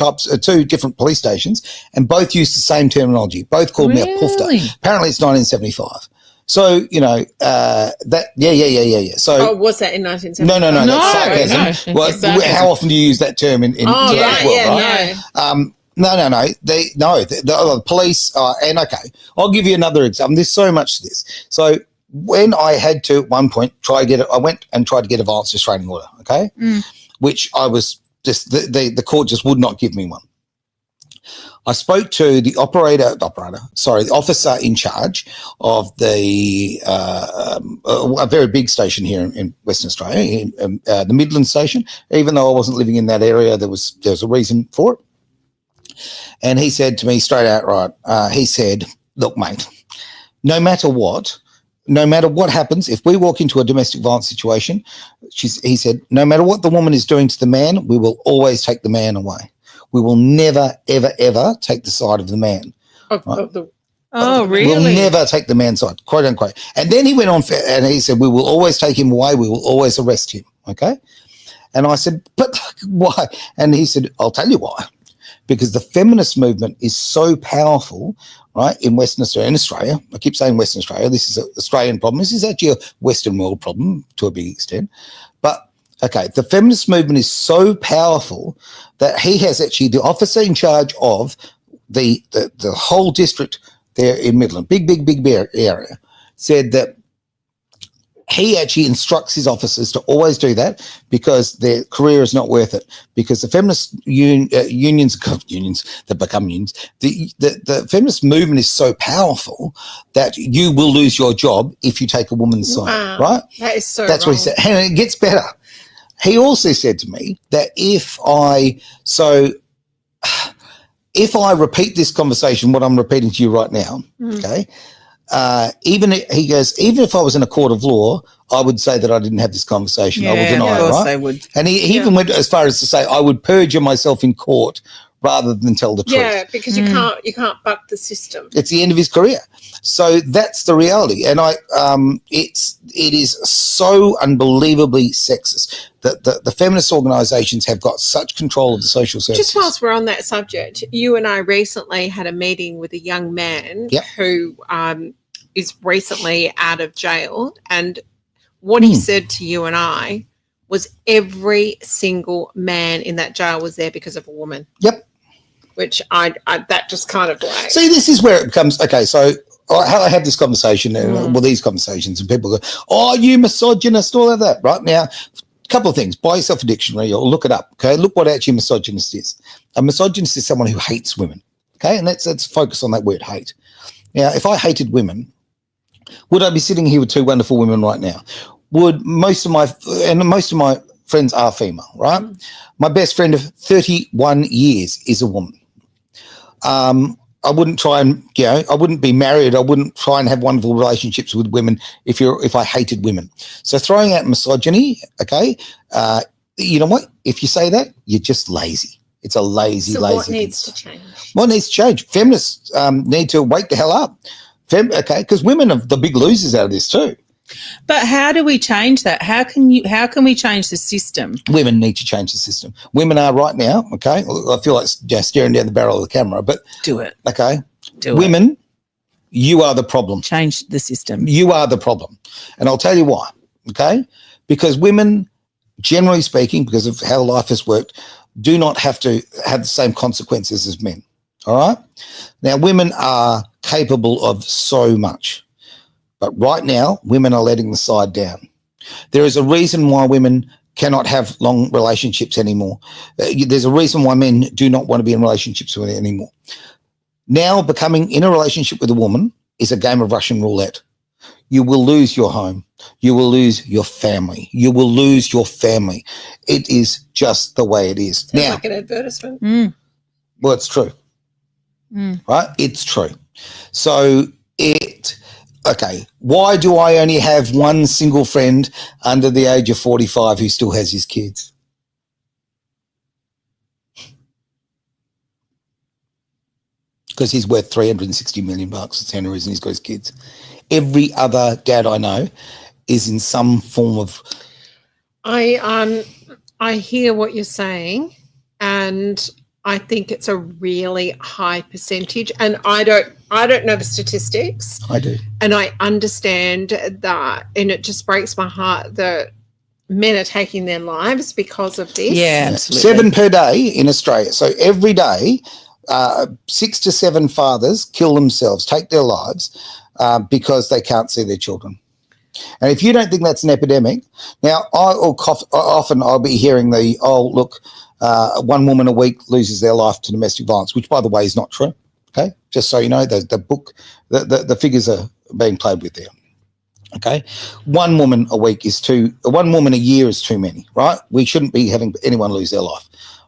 police stations, and both used the same terminology. Both called me a poofter. Apparently, it's 1975. So, So, was that in 1975? No, that's sarcasm. No, well, how often do you use that term in today's world, right? No. The police, and okay, I'll give you another example. There's so much to this. So, when I had to at one point I went and tried to get a violence restraining order, okay, which I was just the court just would not give me one. I spoke to the the officer in charge of a very big station here in Western Australia, the Midland station. Even though I wasn't living in that area, there was a reason for it. And he said to me straight out, right, he said, look, mate, no matter what happens, if we walk into a domestic violence situation, he said, no matter what the woman is doing to the man, we will always take the man away. We will never, ever, ever take the side of the man. Really? We'll never take the man's side, quote unquote. And then he went on and he said, we will always take him away. We will always arrest him. Okay. And I said, but why? And he said, I'll tell you why. Because the feminist movement is so powerful, right, in Western Australia, in Australia. I keep saying Western Australia. This is an Australian problem. This is actually a Western world problem to a big extent. But, okay, the feminist movement is so powerful that he has actually the officer in charge of the whole district there in Midland, big area, said that he actually instructs his officers to always do that because their career is not worth it. Because the feminist unions that become unions, the feminist movement is so powerful that you will lose your job if you take a woman's side, right? That is so That's wrong. what he said. And it gets better. He also said to me that if if I repeat this conversation, what I'm repeating to you right now, okay, even if I was in a court of law, I would say that I didn't have this conversation. I would deny of it, course right? they would. And he even went as far as to say I would perjure myself in court rather than tell the truth. Yeah, because you can't buck the system. It's the end of his career. So that's the reality. And it is so unbelievably sexist that the feminist organisations have got such control of the social services. Just whilst we're on that subject, you and I recently had a meeting with a young man who is recently out of jail, and what he said to you and I was every single man in that jail was there because of a woman. Yep. Which I that just kind of like... See, this is where it becomes, okay, so I have this conversation, these conversations, and people go, oh, you misogynist, all of that. Right now, a couple of things. Buy yourself a dictionary or look it up, okay? Look what actually a misogynist is. A misogynist is someone who hates women, okay? And let's focus on that word, hate. Now, if I hated women, would I be sitting here with two wonderful women right now? Would most of my friends are female, right? My best friend of 31 years is a woman. I wouldn't try and, I wouldn't be married. I wouldn't try and have wonderful relationships with women if I hated women. So throwing out misogyny, okay, you know what? If you say that, you're just lazy. It's a lazy. So what needs to change? What needs to change? Feminists need to wake the hell up. Okay, because women are the big losers out of this too. But how do we change that? How can we change the system? Women need to change the system. Women are right now, okay, I feel like just staring down the barrel of the camera, but do it. Okay. Women, you are the problem. Change the system. You are the problem. And I'll tell you why, okay? Because women, generally speaking, because of how life has worked, do not have to have the same consequences as men, all right? Now, women are capable of so much. But right now, women are letting the side down. There is a reason why women cannot have long relationships anymore. There's a reason why men do not want to be in relationships with anymore. Now, becoming in a relationship with a woman is a game of Russian roulette. You will lose your home. You will lose your family. You will lose your family. It is just the way it is. Sounds now, like an advertisement. Well, it's true. Right? It's true. So okay, why do I only have one single friend under the age of 45 who still has his kids? Because he's worth $360 million. That's the only reason he's got his kids. Every other dad I know is in some form of... I hear what you're saying, and I think it's a really high percentage, and I don't know the statistics. I do. And I understand that, and it just breaks my heart that men are taking their lives because of this. Yeah, absolutely. 7 per day in Australia. So every day, 6 to 7 fathers kill themselves, take their lives because they can't see their children. And if you don't think that's an epidemic, now often I'll be hearing one woman a week loses their life to domestic violence, which, by the way, is not true. Okay, just so you know, the figures are being played with there. Okay, one woman a week is one woman a year is too many, right? We shouldn't be having anyone lose their life.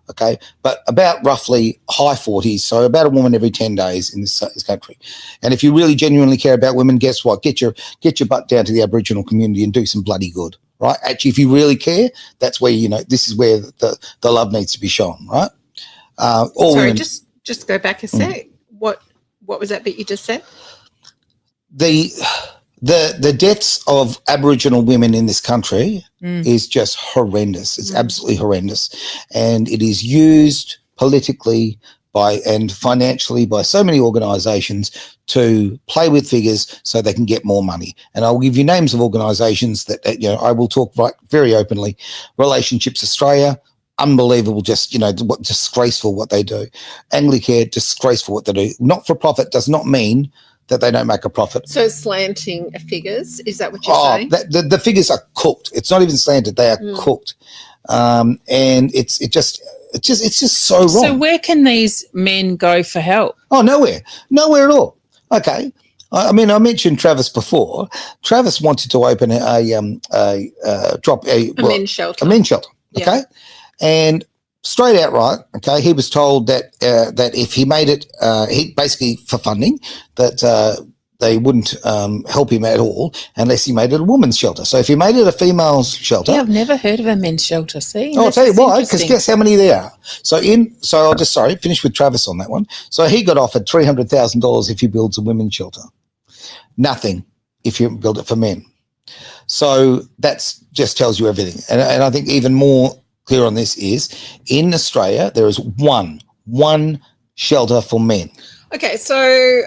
Okay, but about roughly high 40s, so about a woman every 10 days in this country. And if you really genuinely care about women, guess what? Get your butt down to the Aboriginal community and do some bloody good. Right? Actually, if you really care, that's where, this is where the love needs to be shown, right? Sorry, women, just go back a sec. What was that bit you just said? The deaths of Aboriginal women in this country is just horrendous. It's absolutely horrendous. And it is used politically and financially by so many organisations to play with figures so they can get more money. And I'll give you names of organisations that I will talk very openly. Relationships Australia, unbelievable, disgraceful what they do. Anglicare, disgraceful what they do. Not for profit does not mean that they don't make a profit. So slanting figures, is that what you're saying? The figures are cooked. It's not even slanted; they are cooked, and it's just so wrong. So where can these men go for help? Oh, nowhere at all. Okay, I mean, I mentioned Travis before. Travis wanted to open a men's shelter. Yeah. Okay, and straight out right. Okay, he was told that that if he made it, he basically for funding that they wouldn't help him at all unless he made it a women's shelter. So if he made it a female's shelter, Yeah, I've never heard of a men's shelter. See, I'll this tell you is why. Because interesting. guess how many there are. So I'll just finish with Travis on that one. So he got offered $300,000 if he builds a women's shelter. Nothing if you build it for men. So that's just tells you everything. And I think even more clear on this is in Australia there is one shelter for men. Okay, so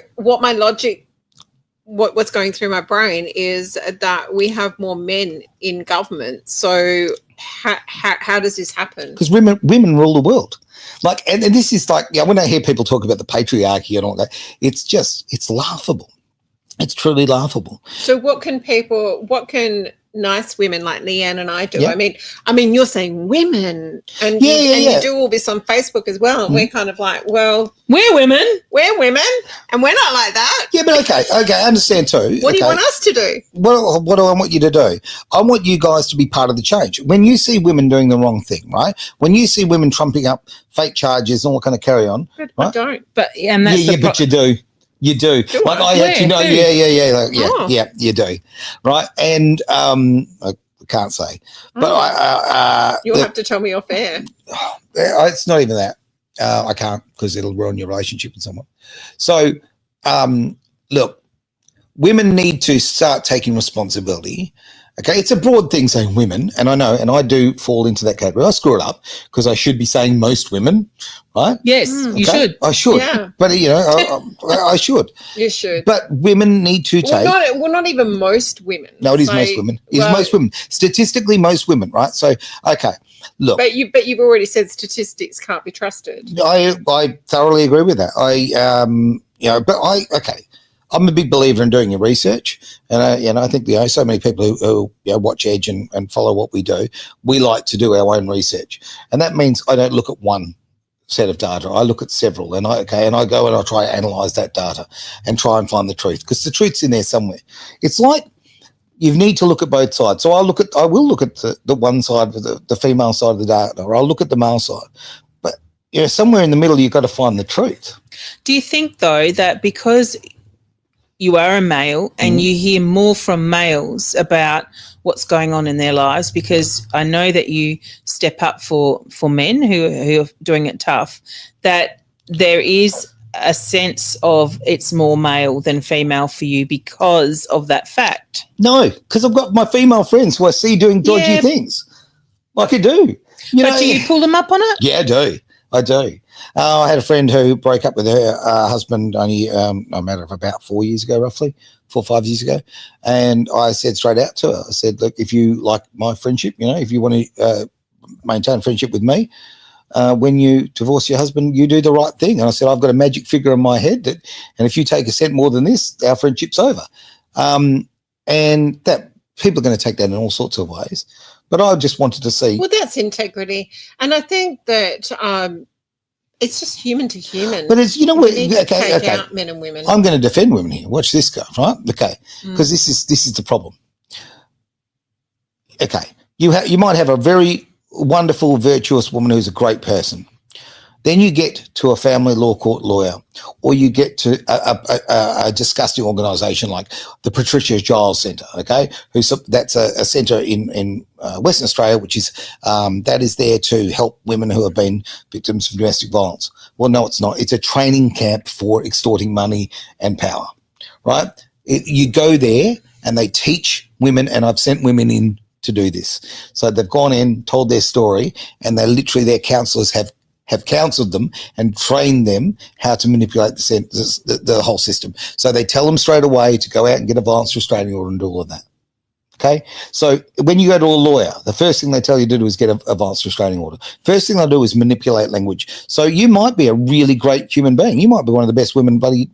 what's going through my brain is that we have more men in government. So how does this happen? Because women rule the world. Like, and this is like, when I hear people talk about the patriarchy and all that, it's laughable. It's truly laughable. So what can nice women like Leanne and I do? Yeah. I mean, you're saying women, and you do all this on Facebook as well. And we're kind of like, well, We're women. and we're not like that. Yeah, but okay, I understand too. What do you want us to do? Well, what do I want you to do? I want you guys to be part of the change. When you see women doing the wrong thing, right? When you see women trumping up fake charges and all that kind of carry on, But right? I don't. But and that's But you do. You do. Do like I? I actually know. Yeah, Yeah. Oh. Yeah, you do. Right. And I can't say. But You'll have to tell me off air. it's not even that. I can't because it'll ruin your relationship with someone. So look, women need to start taking responsibility. Okay, it's a broad thing saying women, and I know, and I do fall into that category. I screw it up because I should be saying most women, right? Yes, you Okay? should. I should, Yeah. but I should. You should. But women need to take. Not even most women. No, it is So, most women. It's well, most women. Statistically, most women, right? So, okay, look, But you've already said statistics can't be trusted. I thoroughly agree with that. I'm a big believer in doing your research, and I think so many people who watch Edge and follow what we do, we like to do our own research, and that means I don't look at one set of data. I look at several, and I go and I try to analyze that data and try and find the truth because the truth's in there somewhere. It's like you need to look at both sides. So I will look at the one side, the female side of the data, or I'll look at the male side, but somewhere in the middle you've got to find the truth. Do you think though that because you are a male and you hear more from males about what's going on in their lives, because I know that you step up for men who are doing it tough, that there is a sense of it's more male than female for you because of that fact? No, because I've got my female friends who I see doing dodgy things. Like I do. But do you pull them up on it? Yeah, I do. I had a friend who broke up with her husband only a matter of about 4 years ago, roughly 4 or 5 years ago. And I said straight out to her, I said, look, if you like my friendship, if you want to maintain friendship with me, when you divorce your husband, you do the right thing. And I said, I've got a magic figure in my head and if you take a cent more than this, our friendship's over. And that people are going to take that in all sorts of ways. But I just wanted to see. Well, that's integrity. And I think that it's just human to human. But it's, We need to take out men and women. I'm going to defend women here. Watch this go, right? Okay. Because this is the problem. Okay. You might have a very wonderful, virtuous woman who's a great person. Then you get to a family law court lawyer, or you get to a disgusting organisation like the Patricia Giles Centre, okay? That's a centre in Western Australia, which is that is there to help women who have been victims of domestic violence. Well, no, it's not. It's a training camp for extorting money and power, right? You go there and they teach women, and I've sent women in to do this. So they've gone in, told their story, and their counsellors have counselled them and trained them how to manipulate the whole system. So they tell them straight away to go out and get a violence restraining order and do all of that. Okay? So when you go to a lawyer, the first thing they tell you to do is get a violence restraining order. First thing they'll do is manipulate language. So you might be a really great human being. You might be one of the best women bloody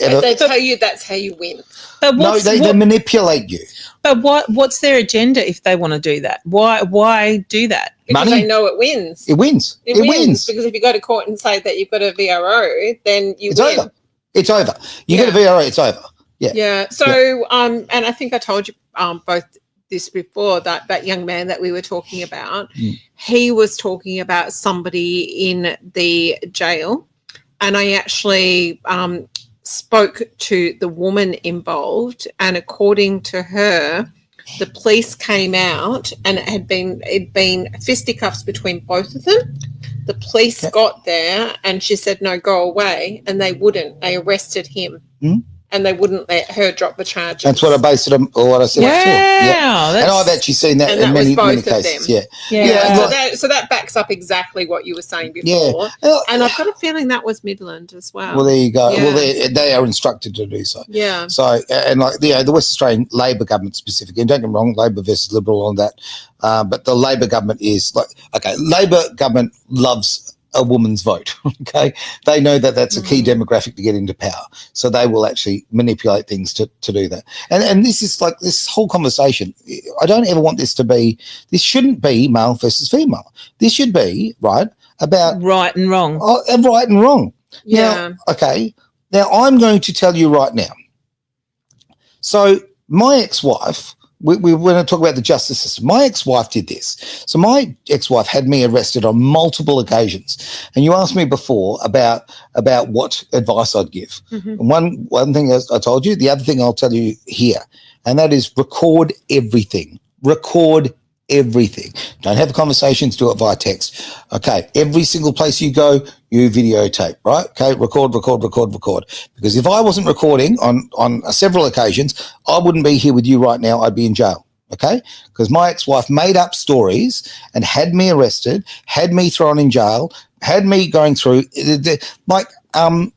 ever. They tell you that's how you win. But No, they manipulate you. But what's their agenda if they want to do that? Why do that? Because Money? they know it wins. It wins. It wins. Because if you go to court and say that you've got a VRO, then It's win. over. It's over. You get a VRO, it's over. Yeah. Yeah. So, and I think I told you both this before, that young man that we were talking about, he was talking about somebody in the jail, and I actually spoke to the woman involved, and according to her, the police came out and it'd been fisticuffs between both of them. The police got there and she said, no, go away, and they wouldn't. They arrested him. And they wouldn't let her drop the charges. That's what I based it on, or what I said before. Yeah. And I've actually seen that in many cases. So that backs up exactly what you were saying before. Yeah. And I've got a feeling that was Midland as well. Well, there you go. Yeah. Well, they are instructed to do so. Yeah. So, and like, the West Australian Labor government specifically, and don't get me wrong, Labor versus Liberal on that, but the Labor government is like, okay, Labor government loves a woman's vote. Okay, they know that that's a key demographic to get into power, so they will actually manipulate things to do that. And this is like this whole conversation. I don't ever want this to be. This shouldn't be male versus female. This should be about right and wrong. Right and wrong. Yeah. Now, okay. Now I'm going to tell you right now. So my ex-wife. We're going to talk about the justice system. My ex-wife did this. So my ex-wife had me arrested on multiple occasions. And you asked me before about what advice I'd give. And one thing I told you, the other thing I'll tell you here, and that is record everything. Record everything. Don't have conversations, do it via text. Okay, every single place you go, you videotape, right? Okay, record. Because if I wasn't recording on several occasions, I wouldn't be here with you right now. I'd be in jail, okay? Because my ex-wife made up stories and had me arrested, had me thrown in jail, had me going through, and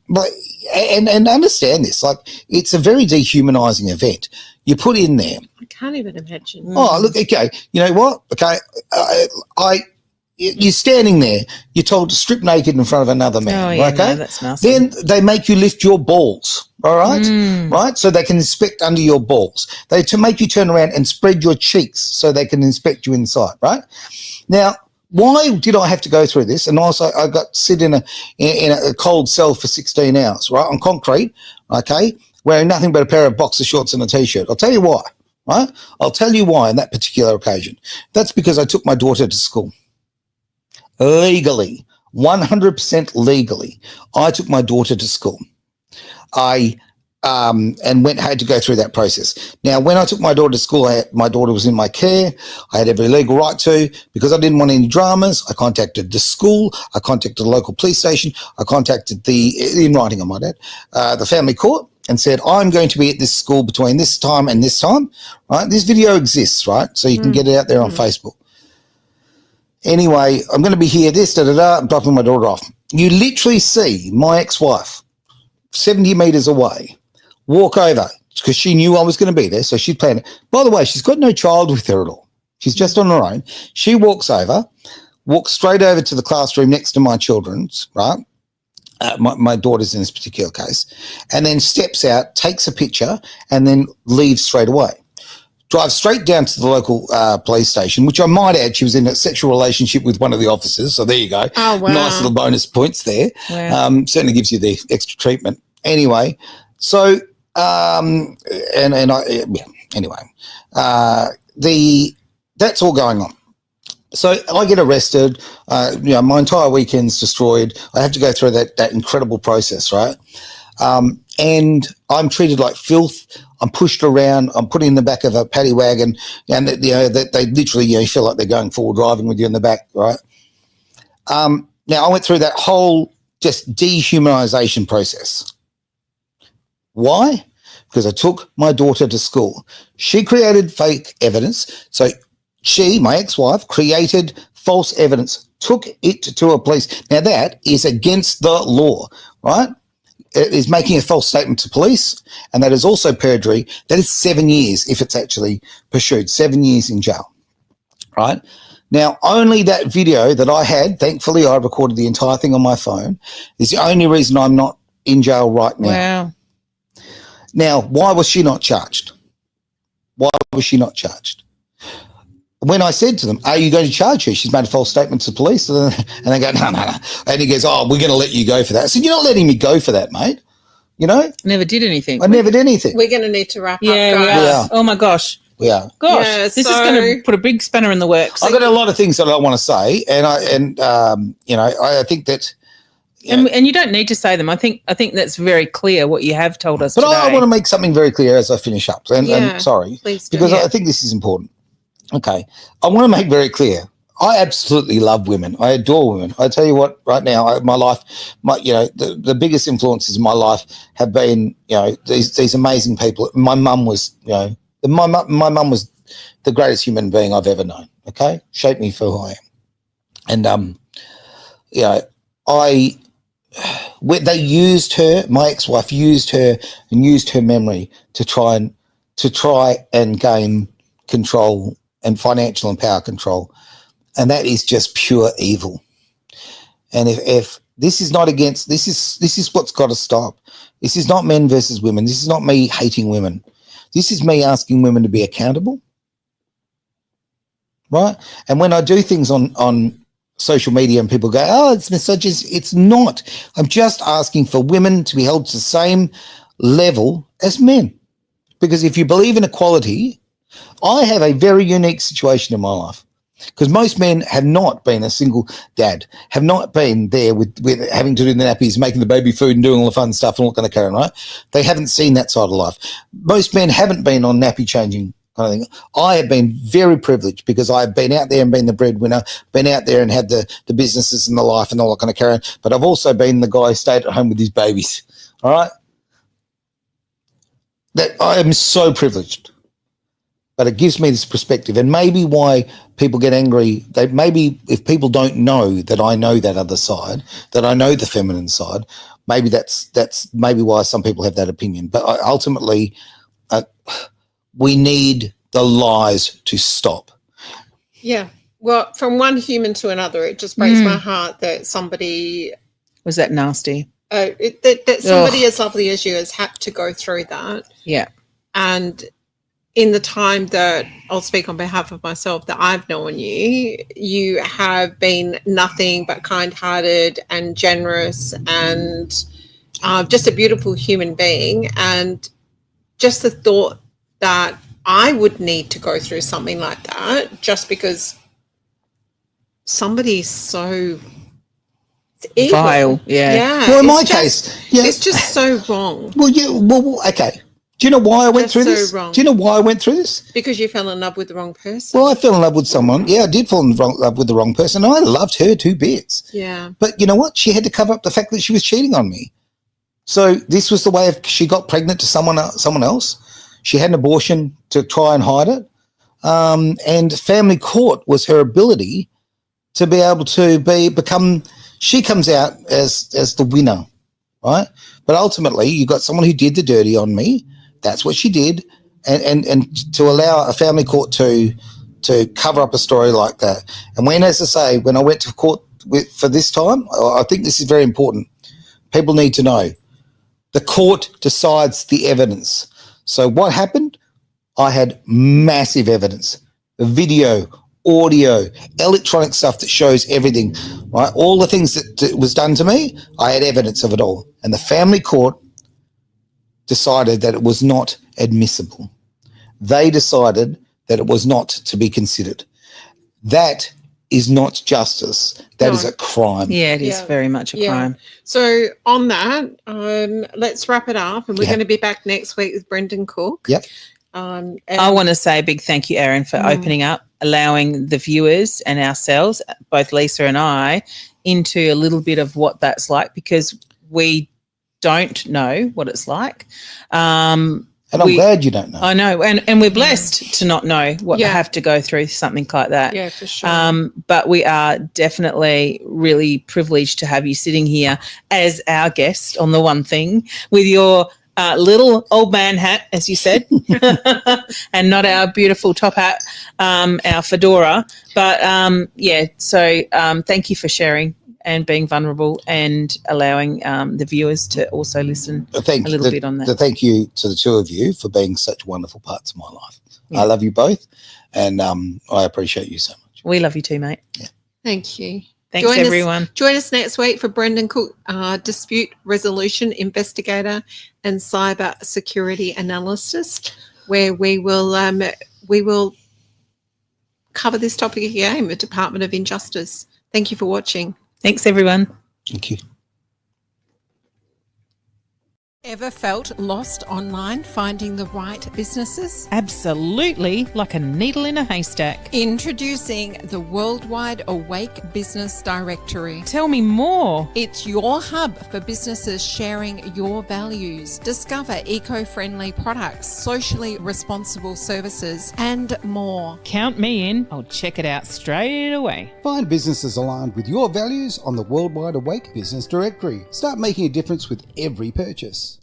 understand this, like, it's a very dehumanizing event. You put in there. I can't even imagine. Oh, look, okay. You know what? Okay, you're standing there. You're told to strip naked in front of another man. Oh, yeah, okay, no, that's nasty. Then they make you lift your balls. All right, right. So they can inspect under your balls. They to make you turn around and spread your cheeks so they can inspect you inside. Right now. Why did I have to go through this? And also, I got sit in a cold cell for 16 hours, right, on concrete, okay, wearing nothing but a pair of boxer shorts and a T-shirt. I'll tell you why, right? I'll tell you why on that particular occasion. That's because I took my daughter to school. Legally, 100% legally, I took my daughter to school. And had to go through that process. Now, when I took my daughter to school, my daughter was in my care. I had every legal right to, because I didn't want any dramas. I contacted the school. I contacted the local police station. I contacted in writing, I might add, the family court, and said, I'm going to be at this school between this time and this time, right? This video exists, right? So you can get it out there on Facebook. Anyway, I'm going to be here, I'm dropping my daughter off. You literally see my ex-wife 70 metres away, walk over, because she knew I was going to be there, so she planned it. By the way, she's got no child with her at all. She's just on her own. She walks straight over to the classroom next to my children's, right? My daughter's in this particular case, and then steps out, takes a picture, and then leaves straight away. Drives straight down to the local police station, which I might add, she was in a sexual relationship with one of the officers, so there you go. Oh, wow. Nice little bonus points there. Wow. Certainly gives you the extra treatment. Anyway, so that's all going on. So I get arrested. My entire weekend's destroyed. I have to go through that incredible process, right? And I'm treated like filth. I'm pushed around. I'm put in the back of a paddy wagon, and they literally feel like they're going forward driving with you in the back, right? Now I went through that whole just dehumanization process. Why? Because I took my daughter to school. She created fake evidence. So she, my ex-wife, created false evidence, took it to a police. Now that is against the law, right? It is making a false statement to police, and that is also perjury. That is 7 years if it's actually pursued, 7 years in jail, right? Now, only that video that I had, thankfully I recorded the entire thing on my phone, is the only reason I'm not in jail right now. Wow. Now, why was she not charged? Why was she not charged? When I said to them, are you going to charge her? She's made a false statement to police. And they go, no. And he goes, oh, we're going to let you go for that. I said, you're not letting me go for that, mate. Never did anything. I never did anything. We're going to need to wrap up, guys. Yeah. Oh, my gosh. We are. Gosh, Yeah, this is so- going to put a big spanner in the works. I've got a lot of things that I want to say, and I think that. And you don't need to say them. I think that's very clear what you have told us But today. I want to make something very clear as I finish up. And sorry, please do. because I think this is important. Okay, I want to make very clear. I absolutely love women. I adore women. I tell you what, right now, my life, the biggest influences in my life have been, these amazing people. My mum was, my mum was the greatest human being I've ever known. Okay, shaped me for who I am. And they used her. My ex-wife used her and used her memory to try and gain control and financial and power control. And that is just pure evil. And if this is not against, this is what's got to stop. This is not men versus women. This is not me hating women. This is me asking women to be accountable. Right? And when I do things on social media and people go, oh, it's misogynist, it's not. I'm just asking for women to be held to the same level as men. Because if you believe in equality, I have a very unique situation in my life. Because most men have not been a single dad, have not been there with having to do the nappies, making the baby food and doing all the fun stuff and all that kind of carry on, right? They haven't seen that side of life. Most men haven't been on nappy changing kind of thing. I have been very privileged because I've been out there and been the breadwinner, been out there and had the businesses and the life and all that kind of carry on. But I've also been the guy who stayed at home with his babies, all right? That I am so privileged. But it gives me this perspective, and maybe why people get angry. Maybe if people don't know that I know that other side, that I know the feminine side, maybe that's maybe why some people have that opinion. But ultimately, we need the lies to stop. Yeah. Well, from one human to another, it just breaks my heart that somebody Was that nasty? that somebody as lovely as you has had to go through that. Yeah. And in the time that I'll speak on behalf of myself that I've known you, you have been nothing but kind-hearted and generous and just a beautiful human being. And just the thought that I would need to go through something like that just because somebody's so evil. Vile, yeah. Well, in my case, it's just so wrong. Well, yeah. Well, okay. Do you know why I went through this? Wrong. Do you know why I went through this? Because you fell in love with the wrong person. Well, I fell in love with someone. Yeah, I did fall in love with the wrong person. I loved her to bits. Yeah. But you know what? She had to cover up the fact that she was cheating on me. So this was the way she got pregnant to someone else. She had an abortion to try and hide it. And family court was her ability to be able to become. She comes out as the winner, right? But ultimately, you got someone who did the dirty on me. That's what she did, and to allow a family court to cover up a story like that. And when, as I say, when I went to court for this time, I think this is very important. People need to know the court decides the evidence. So what happened? I had massive evidence, video, audio, electronic stuff that shows everything, right? All the things that was done to me, I had evidence of it all. And the family court decided that it was not admissible. They decided that it was not to be considered. That is not justice. That is a crime. Yeah, it is very much a crime. So on that, let's wrap it up, and we're going to be back next week with Brendon Cooke. Yep. I want to say a big thank you, Erin, for opening up, allowing the viewers and ourselves, both Lisa and I, into a little bit of what that's like, because we don't know what it's like. And I'm glad you don't know. I know. And we're blessed to not know what to have to go through something like that. Yeah, for sure. But we are definitely really privileged to have you sitting here as our guest on The One Thing with your little old man hat, as you said, and not our beautiful top hat, our fedora. But, so thank you for sharing and being vulnerable and allowing the viewers to also listen a little bit on that. Thank you to the two of you for being such wonderful parts of my life. Yeah. I love you both, and I appreciate you so much. We love you too, mate. Yeah. Thank you. Thanks, everyone. Join us next week for Brendon Cooke, dispute resolution investigator and cyber security analyst, where we will we will cover this topic again with Department of Injustice. Thank you for watching. Thanks, everyone. Thank you. Ever felt lost online finding the right businesses? Absolutely, like a needle in a haystack. Introducing the Worldwide Awake Business Directory. Tell me more. It's your hub for businesses sharing your values. Discover eco-friendly products, socially responsible services, and more. Count me in. I'll check it out straight away. Find businesses aligned with your values on the Worldwide Awake Business Directory. Start making a difference with every purchase.